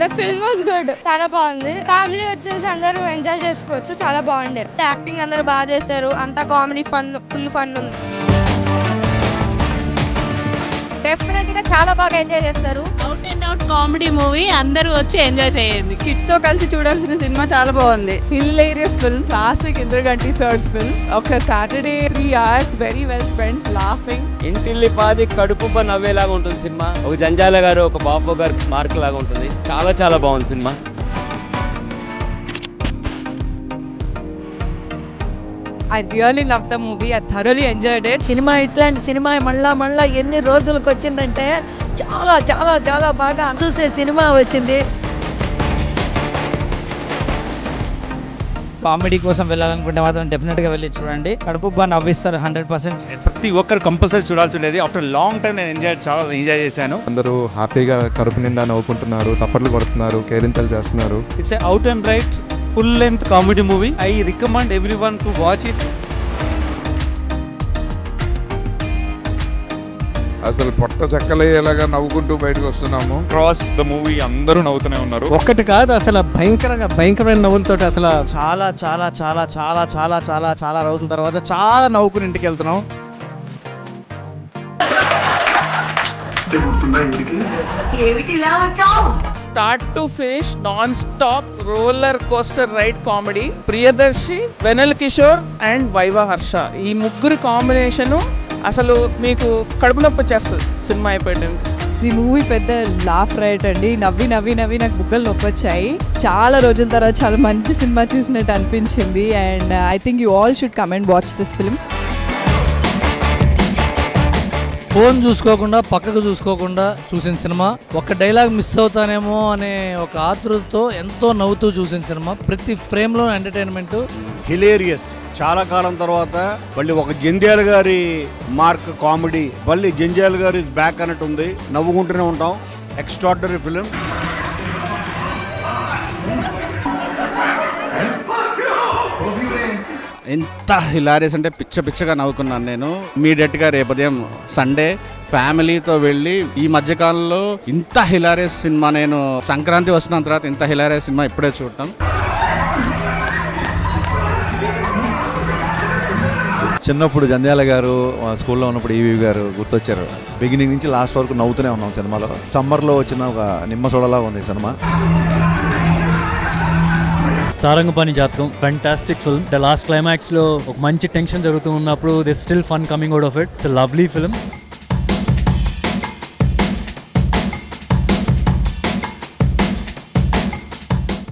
The film was good, చాలా బాగుంది. Family వచ్చేసి అందరూ ఎంజాయ్ చేసుకోవచ్చు, చాలా బాగుండే. యాక్టింగ్ అందరూ బాగా చేశారు, అంతా కామెడీ ఫుల్ ఫన్ ఉంది. డెఫినెట్ గా చాలా బాగా ఎంజాయ్ చేస్తారు. Out and out comedy movie, అందరూ వచ్చి ఎంజాయ్ చేయండి. కిడ్స్ తో కలిసి చూడాల్సిన సినిమా, చాలా బాగుంది. Hilarious film, classic Indraganti sir's film. ఒక Saturday 3 hours very well spend laughing. ఇంటిల్లి పాది కడుపు నవ్వేలాగా ఉంటుంది సినిమా. ఒక జంజాల గారు, ఒక బాపు గారు మార్క్ లాగా ఉంటుంది. చాలా చాలా బాగుంది cinema. I really loved the movie. I thoroughly enjoyed it. Cinema ఇట్లాంటి సినిమా మళ్ళా ఎన్ని రోజులకు వచ్చిందంటే చాలా చాలా చాలా బాగా చూసే సినిమా వచ్చింది. కామెడీ కోసం వెళ్ళాలనుకుంటే మాత్రం డెఫినెట్గా వెళ్ళి చూడండి. కడుపుబ్బా నవ్విస్తారు 100%. ప్రతి ఒక్కరు కంపల్సరీ చూడాల్సి ఉండేది. ఆఫ్టర్ లాంగ్ టైం నేను చాలా ఎంజాయ్ చేశాను. అందరూ హ్యాపీగా కడుపు నిండా నవ్వుకుంటున్నారు, తప్పట్లు కొడుతున్నారు, కేరింతలు చేస్తున్నారు. It's out and right full length comedy movie. I recommend everyone to watch it. అసలు పొట్ట చెక్కలయ్యేలాగా నవ్వుకుంటూ బయటకు వస్తున్నాము. క్రాస్ ద మూవీ అందరూ నవ్వుతూనే ఉన్నారు. ఒక్కటి కాదు, అసలు భయంకరమైన నవ్వులతో అసలు చాలా చాలా చాలా చాలా చాలా చాలా చాలా రోజుల తర్వాత చాలా నవ్వుకుని ఇంటికి వెళ్తున్నాం. Start to finish non stop roller coaster ride comedy. Priyadarshi, Vennela Kishore and Viva Harsha, ఈ ముగ్గురు కాంబినేషను అసలు మీకు కడుపు నొప్పి వచ్చేస్తుంది సినిమా అయిపోయాడు. ఈ మూవీ పెద్ద లాఫ్ రైట్ అండి. నవ్వి నవ్వి నవ్వి నాకు బుగ్గలు నొప్పి వచ్చాయి. చాలా రోజుల తర్వాత చాలా మంచి సినిమా చూసినట్టు అనిపించింది. And I think you all should come and watch this film. Phone చూసుకోకుండా, పక్కకు చూసుకోకుండా చూసిన సినిమా. ఒక డైలాగ్ మిస్ అవుతానేమో అనే ఒక ఆతృతతో ఎంతో నవ్వుతూ చూసిన సినిమా. ప్రతి ఫ్రేమ్లో ఎంటర్టైన్మెంట్. హిలేరియస్. చాలా కాలం తర్వాత మళ్ళీ ఒక జంధ్యాల గారి మార్క్ కామెడీ, మళ్ళీ జంధ్యాల గారి ఇస్ బ్యాక్ అన్నట్టు ఉంది. నవ్వుకుంటూనే ఉంటాం. Extraordinary film. ఎంత హిలారియస్ అంటే పిచ్చగా నవ్వుకున్నాను నేను. ఇమీడియట్గా రేపు ఉదయం సండే ఫ్యామిలీతో వెళ్ళి, ఈ మధ్యకాలంలో ఇంత హిలారియస్ సినిమా నేను సంక్రాంతి వస్తున్న తర్వాత ఇంత హిలారియస్ సినిమా ఇప్పుడే చూడటం. చిన్నప్పుడు జంధ్యాల గారు, స్కూల్లో ఉన్నప్పుడు ఈవీ గారు గుర్తొచ్చారు. బిగినింగ్ నుంచి లాస్ట్ వరకు నవ్వుతూనే ఉన్నాం సినిమాలో. సమ్మర్లో వచ్చిన ఒక నిమ్మ సోడలా ఉంది సినిమా. సారంగపాణి జాతకం fantastic film. The last climax లో ఒక మంచి టెన్షన్ జరుగుతూ ఉన్నప్పుడు they still fun coming out of it. It's a lovely film.